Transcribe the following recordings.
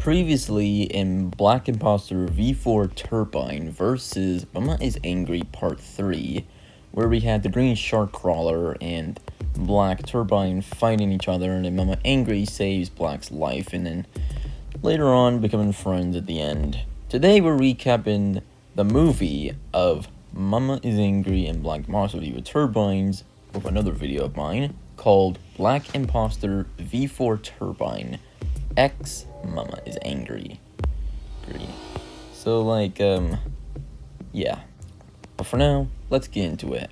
previously in Black Imposter V4 Turbine versus Mama is Angry Part 3, where we had the Green Shark Crawler and Black Turbine fighting each other, and then Mama Angry saves Black's life, and then later on becoming friends at the end. Today we're recapping the movie of Mama is Angry and Black Imposter V4 Turbines with another video of mine called Black Imposter V4 Turbine X Mama is Angry. So yeah. But for now, let's get into it.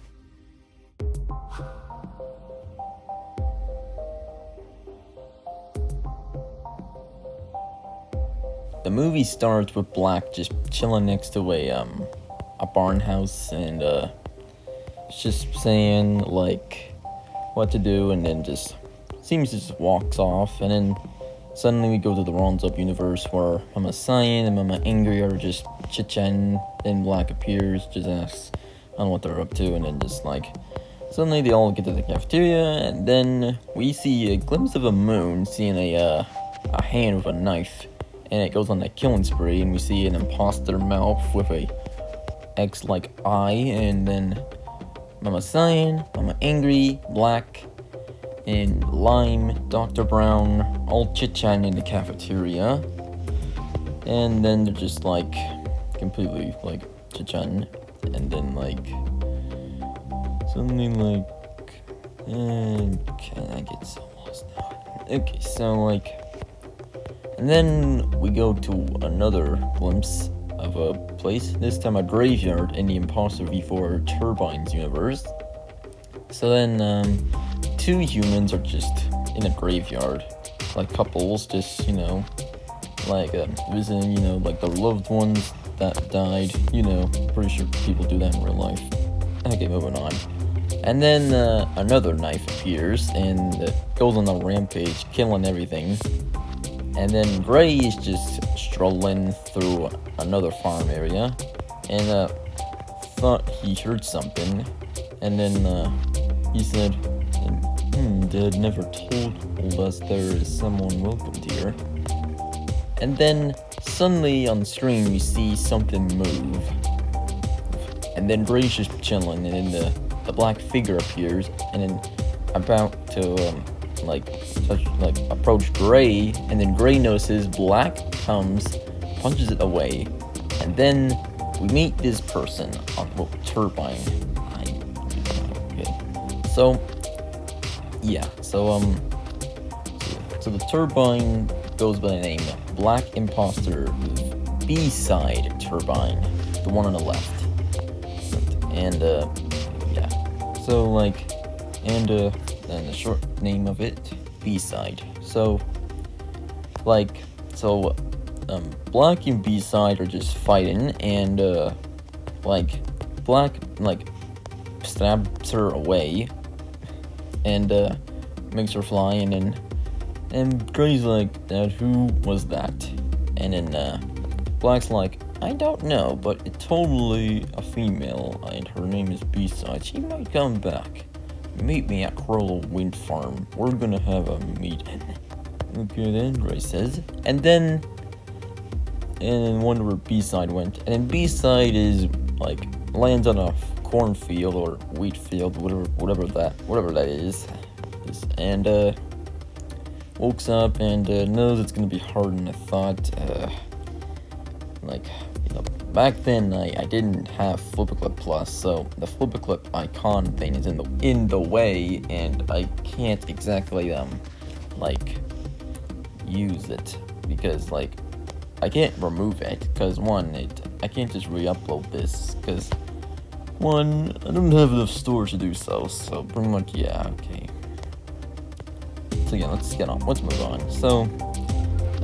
The movie starts with Black just chilling next to a barn house, and just saying like what to do, and then just seems to just walks off, and then suddenly we go to the Runs Up universe where Mama Cyan and Mama Angry are just chit-chatting. Then Black appears, just asks on what they're up to, and then just like suddenly they all get to the cafeteria, and then we see a glimpse of a moon, seeing a hand with a knife, and it goes on a killing spree, and we see an imposter mouth with a X-like eye, and then Mama Cyan, Mama Angry, Black, and Lime, Dr. Brown, all chit-chatting in the cafeteria. And then they're just like completely like chit-chatting, and then like suddenly like I get so lost now. Okay, so like, and then we go to another glimpse of a place, this time a graveyard in the Imposter V4 Turbines universe. So then two humans are just in a graveyard, like couples, just like visiting, like their loved ones that died, pretty sure people do that in real life. Okay, moving on. And then another knife appears and goes on a rampage, killing everything. And then Gray is just strolling through another farm area, and thought he heard something, and then he said, Dad never told us there is someone welcomed here. And then suddenly on screen we see something move, and then Gray's just chilling, and then the black figure appears, and then about to approach Gray, and then Gray notices Black comes, punches it away, and then we meet this person on Turbine. Okay, so yeah, so the Turbine goes by the name Black Imposter B-side Turbine, the one on the left, and yeah, so like, and the short name of it, B-side. So Black and B-side are just fighting, and Black stabs her away and makes her fly, and Gray's like, Dad, who was that? And then Black's like, I don't know, but it's totally a female, and her name is B-side. She might come back. Meet me at Crowell Wind Farm. We're gonna have a meeting. Okay then, Gray says. And then wonder where B-side went. And then B-side is like lands on a cornfield or wheat field, whatever that is. And wakes up and knows it's gonna be harder than I thought. Back then I didn't have Flipperclip Plus, so the Flipperclip icon thing is in the way, and I can't exactly use it, because I can't remove it, because I can't just re-upload this, because I don't have enough storage to do so pretty much, yeah, okay. So yeah, let's move on. So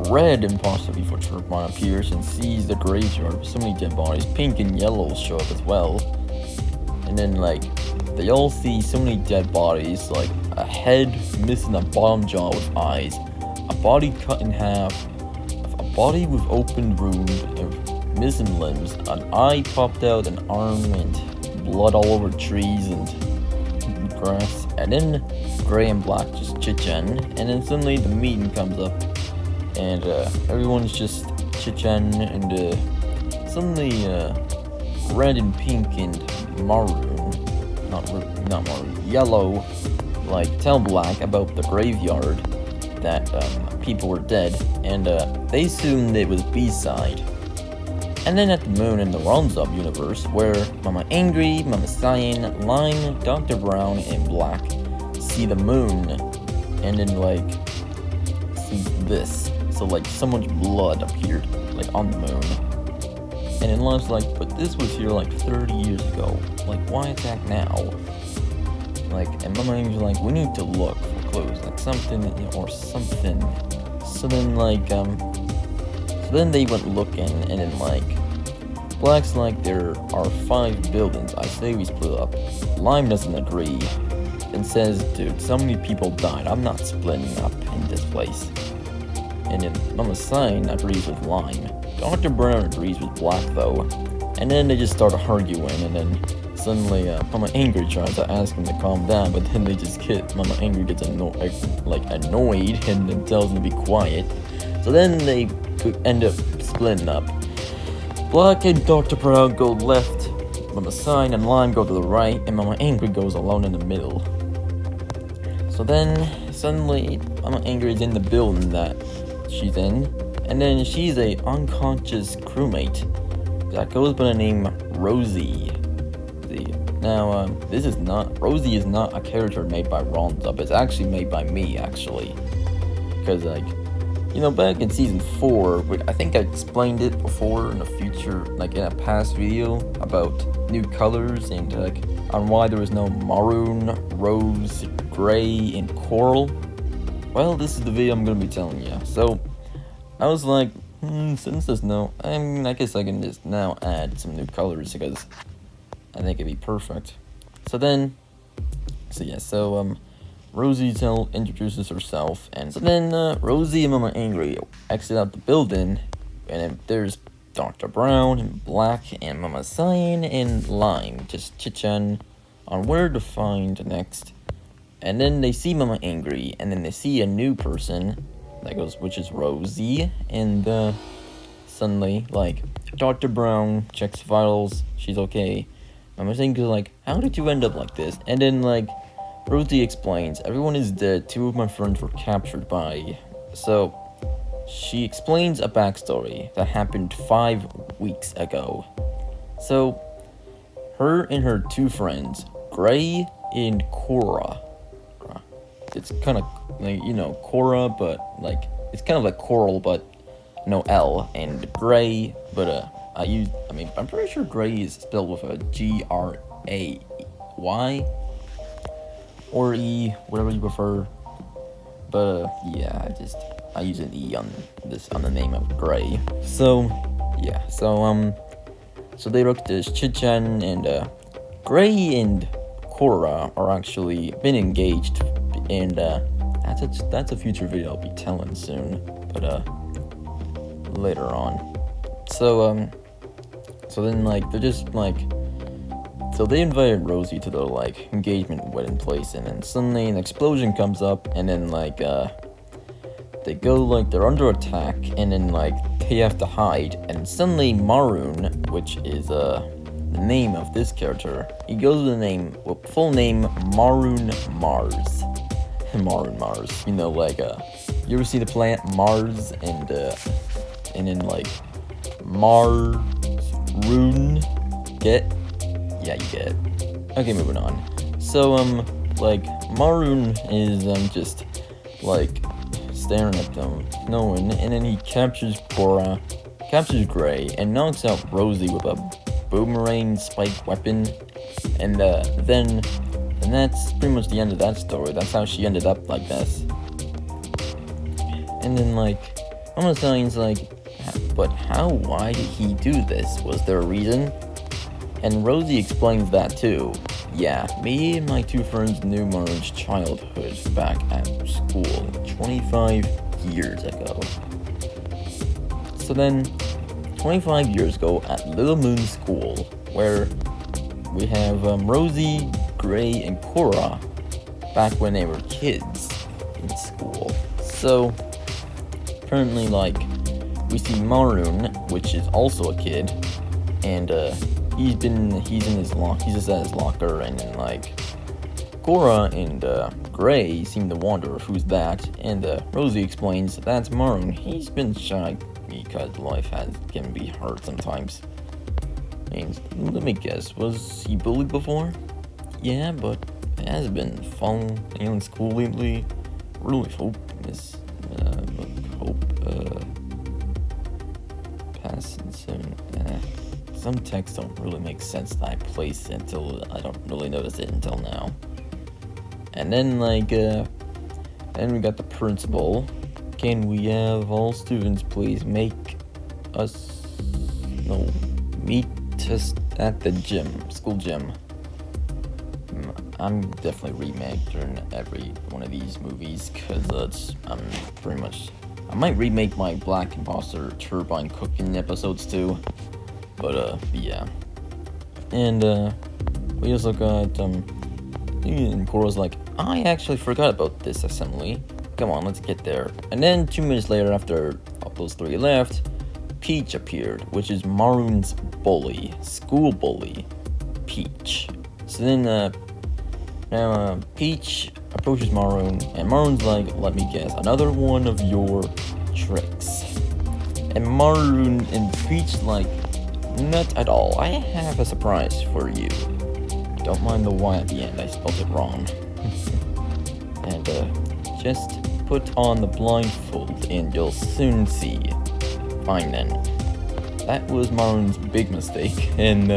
Red Imposter V4 Turbine appears and sees the graveyard with so many dead bodies. Pink and yellow show up as well. And then they all see so many dead bodies, like a head missing a bottom jaw with eyes, a body cut in half, a body with open wound and missing limbs, an eye popped out, an arm, and blood all over trees and grass. And then Gray and Black just chit-chatting, and then suddenly the meeting comes up. and everyone's just chit-chatting, and suddenly red and pink and maroon, not maroon, yellow, like tell Black about the graveyard that people were dead, and they assumed it was B-side. And then at the moon in the Runs Up universe, where Mama Angry, Mama Cyan, Lime, Dr. Brown, and Black see the moon, and then like see this. So like so much blood appeared like on the moon. And then Lime's like, but this was here like 30 years ago. Like why attack now? Like, and Mama Angry's like, we need to look for clues, like something or something. So then like so then they went looking, and then like Black's like, there are 5 buildings, I say we split up. Lime doesn't agree and says, dude, so many people died, I'm not splitting up in this place. And then Mama Cyan agrees with Lime. Dr. Brown agrees with Black though. And then they just start arguing, and then suddenly Mama Angry tries to ask him to calm down, but then they just get, Mama Angry gets annoyed and then tells him to be quiet. So then they could end up splitting up. Black and Dr. Brown go left, Mama Cyan and Lime go to the right, and Mama Angry goes alone in the middle. So then, suddenly, Mama Angry is in the building that she's in, and then she's a unconscious crewmate that goes by the name Rosie. Now, Rosie is not a character made by Runs Up, it's actually made by me, actually. Because, like, you know, back in season 4, I think I explained it before in a future, like in a past video, about new colors and like on why there was no maroon, rose, gray, and coral. Well, this is the video I'm gonna be telling you. So, I was like, since there's no, I guess I can just now add some new colors because I think it'd be perfect. So Rosie introduces herself, and so then Rosie and Mama Angry exit out the building, and then there's Dr. Brown and Black and Mama Cyan and Lime just chit-chatting on where to find next. And then they see Mama Angry, and then they see a new person which is Rosie, and suddenly like Dr. Brown checks vitals, she's okay. Mama Angry's like, how did you end up like this? And then like Rosie explains, everyone is dead, 2 of my friends were captured by... So, she explains a backstory that happened 5 weeks ago. So, her and her 2 friends, Gray and Cora. It's kind of, like, you know, Cora, but, like, it's kind of like coral, but no L. And Gray, but, I'm pretty sure Gray is spelled with a Gray. Or E, whatever you prefer. But yeah, I use an E on the name of Gray. So yeah, so they looked at this chit-chatting, and Gray and Cora are actually been engaged, and that's a future video I'll be telling soon, but later on. So then like they're just like. So they invited Rosie to their like engagement wedding place, and then suddenly an explosion comes up, and then like they go like they're under attack, and then like they have to hide, and suddenly Maroon, which is the name of this character, he goes with the full name Maroon Mars. Maroon Mars. You know, like you ever see the planet Mars, and then like Mars Rune get? Yeah, you get it. Okay, moving on. So, like, Maroon is, just, like, staring at them, knowing, and then he captures Cora, captures Gray, and knocks out Rosie with a boomerang spike weapon, and, then that's pretty much the end of that story. That's how she ended up like this. And then, like, Mama Cyan's like, but why did he do this? Was there a reason? And Rosie explains that too. Yeah, me and my 2 friends knew Maroon's childhood back at school 25 years ago. So then, 25 years ago at Little Moon School, where we have Rosie, Gray, and Cora back when they were kids in school. So, apparently, like, we see Maroon, which is also a kid, and he's just at his locker, and then like Cora and Gray seem to wonder who's that, and Rosie explains that's Maroon. He's been shy because life can be hard sometimes. And let me guess, was he bullied before? Yeah, but has been following in school lately. Really hope passing soon. Some texts don't really make sense that I place until I don't really notice it until now. And then then we got the principal. Can we have all students please meet us at the school gym? I'm definitely remaking every one of these movies because I might remake my Black Imposter Turbine cooking episodes too. But yeah. And we also got and Cora's like, I actually forgot about this assembly. Come on, let's get there. And then 2 minutes later, after those three left, Peach appeared, which is Maroon's bully, school bully, Peach. So then now Peach approaches Maroon, and Maroon's like, let me guess, another one of your tricks. And Maroon and Peach like, not at all. I have a surprise for you. Don't mind the Y at the end, I spelled it wrong. And just put on the blindfold and you'll soon see. Fine then. That was Maroon's big mistake, and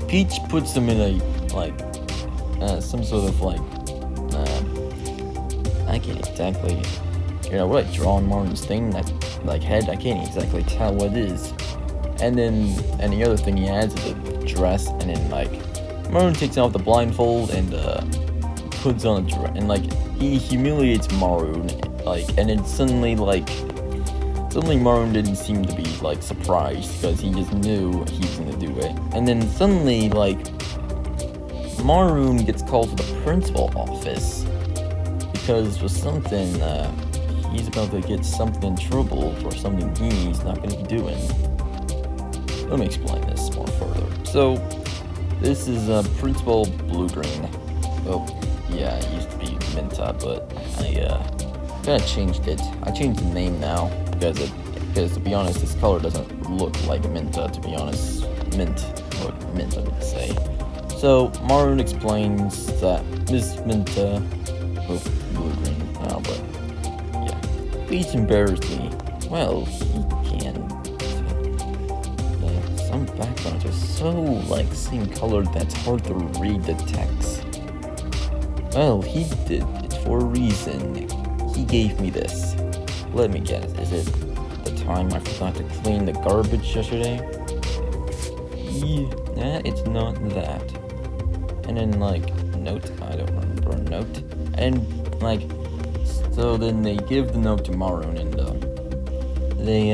Peach puts him in some sort of I can't exactly, what I draw on Maroon's thing, that head, I can't exactly tell what it is. And the other thing he adds is a dress, and then Maroon takes off the blindfold and puts on a dress, and he humiliates Maroon, and then suddenly Maroon didn't seem to be surprised because he just knew he was gonna do it. And then suddenly Maroon gets called to the principal office because for something he's about to get something in trouble for something he's not gonna be doing. Let me explain this more further. So this is Principal Blue Green. Oh yeah, it used to be Minta, but I kind of changed it. I changed the name now because to be honest, this color doesn't look like Minta. To be honest, mint I would say. So Maroon explains that Miss Minta, Blue Green now, but yeah, Peach embarrassed me. Well, he can. Some backgrounds are so same color that's hard to read the text. Well, he did it for a reason. He gave me this. Let me guess, is it the time I forgot to clean the garbage yesterday? Yeah, it's not that. And then note, I don't remember a note. And so then they give the note to Maroon and they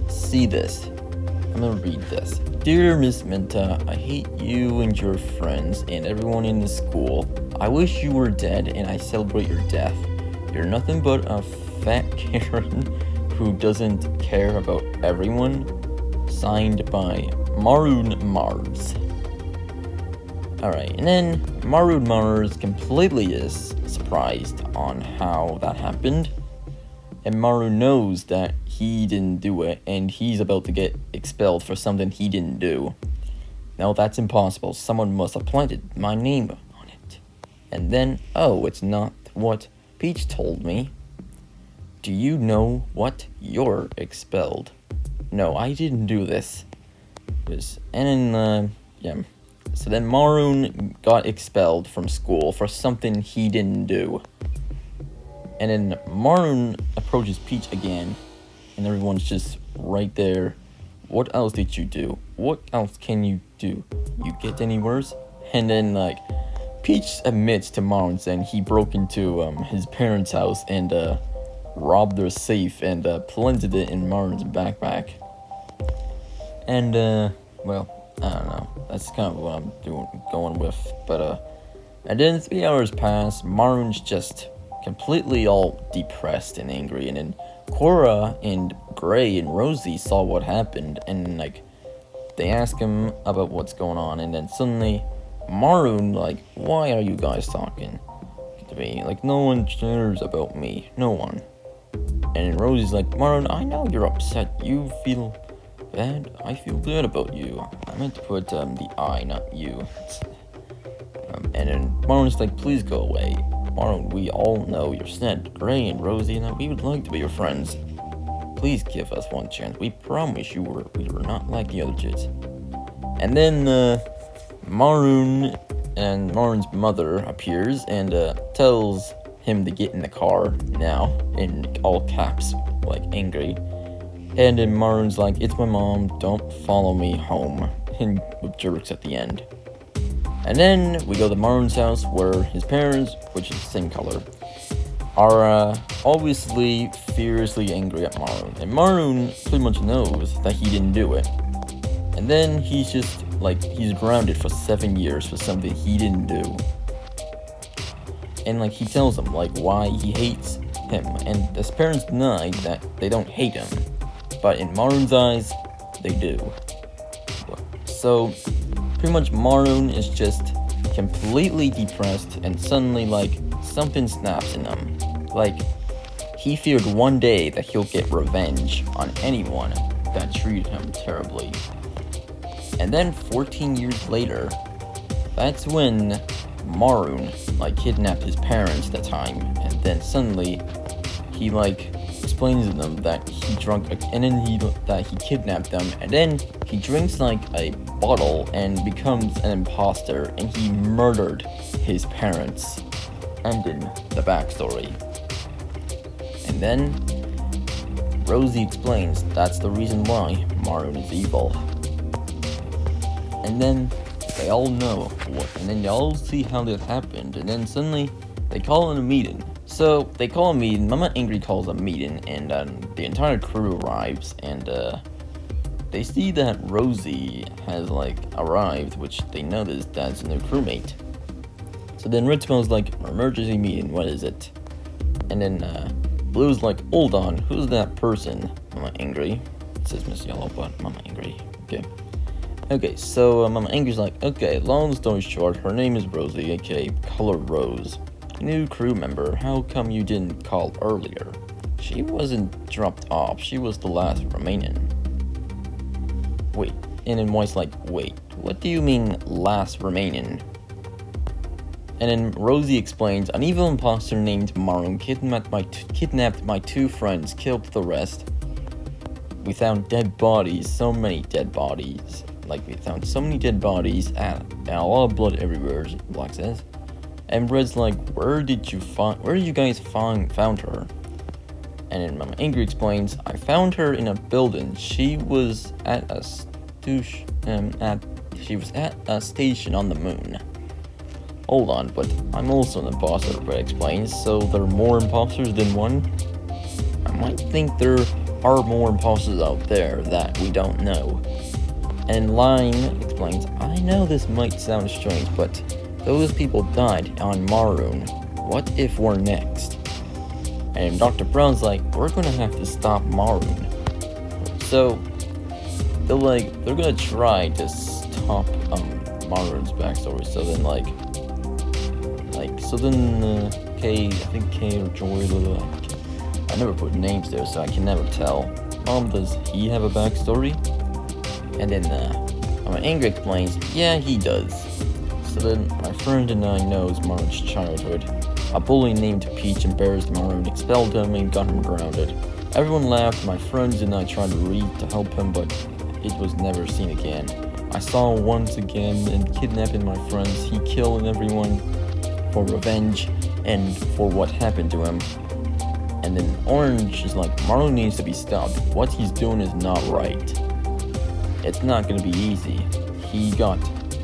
see this. I'm gonna read this. Dear Miss Minta, I hate you and your friends and everyone in the school. I wish you were dead and I celebrate your death. You're nothing but a fat Karen who doesn't care about everyone. Signed by Maroon Mars. Alright, and then Maroon Mars completely is surprised on how that happened. And Maroon knows that he didn't do it, and he's about to get expelled for something he didn't do. No, that's impossible. Someone must have planted my name on it. And then, oh, it's not what Peach told me. Do you know what? You're expelled. No, I didn't do this. And then, yeah. So then Maroon got expelled from school for something he didn't do. And then Maroon approaches Peach again, and everyone's just right there. What else did you do? What else can you do? You get any worse? And then Peach admits to Maroon saying he broke into his parents' house and robbed their safe and planted it in Maroon's backpack. And well, I don't know. That's kind of what I'm going with. But and then 3 hours pass. Maroon's just completely all depressed and angry, and then Cora and Gray and Rosie saw what happened, and like they ask him about what's going on, and then suddenly Maroon like, why are you guys talking to me? Like, no one cares about me, no one. And Rosie's like, Maroon, I know you're upset, you feel bad, I feel good about you. I meant to put the I, not you. And then Maroon's like, please go away. Maroon, we all know you're sad. Gray and Rosie and I, we would like to be your friends. Please give us one chance. We promise we were not like the other kids. And then Maroon and Maroon's mother appears and tells him to get in the car now, in all caps, like angry. And then Maroon's like, it's my mom, don't follow me home, and with jerks at the end. And then we go to Maroon's house where his parents, which is the same color, are obviously furiously angry at Maroon. And Maroon pretty much knows that he didn't do it. And then he's just like, he's grounded for 7 years for something he didn't do. And like he tells them like why he hates him. And his parents deny that they don't hate him. But in Maroon's eyes, they do. So pretty much Maroon is just completely depressed, and suddenly like something snaps in him. Like he feared one day that he'll get revenge on anyone that treated him terribly. And then 14 years later, that's when Maroon like kidnapped his parents that time, and then suddenly he like explains to them that he kidnapped them, and then he drinks like a bottle and becomes an imposter, and he murdered his parents. Ending the backstory. And then Rosie explains that's the reason why Maroon is evil. And then they all know what, and then they all see how this happened, and then suddenly they call in a meeting. So they call a meeting, Mama Angry calls a meeting, and the entire crew arrives, and they see that Rosie has like arrived, which they notice that's a new crewmate. So then Red smells like, emergency meeting, what is it? And then Blue's like, hold on, who's that person? Mama Angry. It says Miss Yellow, but Mama Angry. Okay, so Mama Angry's like, okay, long story short, her name is Rosie, aka Color Rose. New crew member, how come you didn't call earlier? She wasn't dropped off, she was the last remaining. Wait, and then White's like, wait, what do you mean last remaining? And then Rosie explains, an evil imposter named Maroon kidnapped my two friends, killed the rest. We found dead bodies, so many dead bodies. Like, we found so many dead bodies, and a lot of blood everywhere, Black says. And Red's like, where did you guys found her? And then Mama Angry explains, I found her in a building. She was at a station on the moon. Hold on, but I'm also an imposter, Red explains, so there are more imposters than one? I might think there are more imposters out there that we don't know. And Line explains, I know this might sound strange, but those people died on Maroon. What if we're next? And Dr. Brown's like, we're gonna have to stop Maroon. So they're gonna try to stop Maroon's backstory. So then Kay, I think Kay or Joy, I never put names there, so I can never tell. Does he have a backstory? And then Mama Angry explains, yeah, he does. So then my friend and I knows Maroon's childhood. A bully named Peach embarrassed Maroon, expelled him, and got him grounded. Everyone laughed. My friends and I tried to read to help him, but it was never seen again. I saw him once again and kidnapping my friends. He killed everyone for revenge and for what happened to him. And then Orange is like, Maroon needs to be stopped. What he's doing is not right. It's not gonna be easy. He got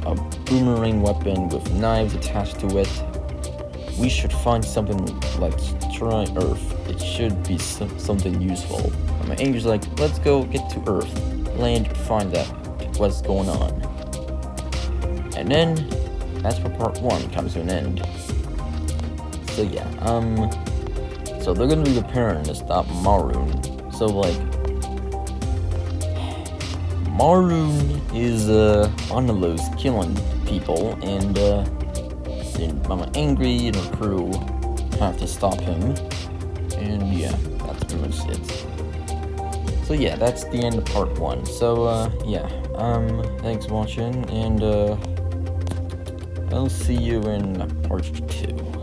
a boomerang weapon with knives attached to it. We should find something like try Earth. It should be something useful. And my Anger's like, let's go get to Earth. Land, find out what's going on. And then that's where part 1 comes to an end. So yeah, So they're gonna be preparing to stop Maroon. So like, Maroon is one of those killing people, and I'm angry, and the crew have to stop him. And yeah, that's pretty much it. So yeah, that's the end of part 1. So yeah, thanks for watching, and I'll see you in part 2.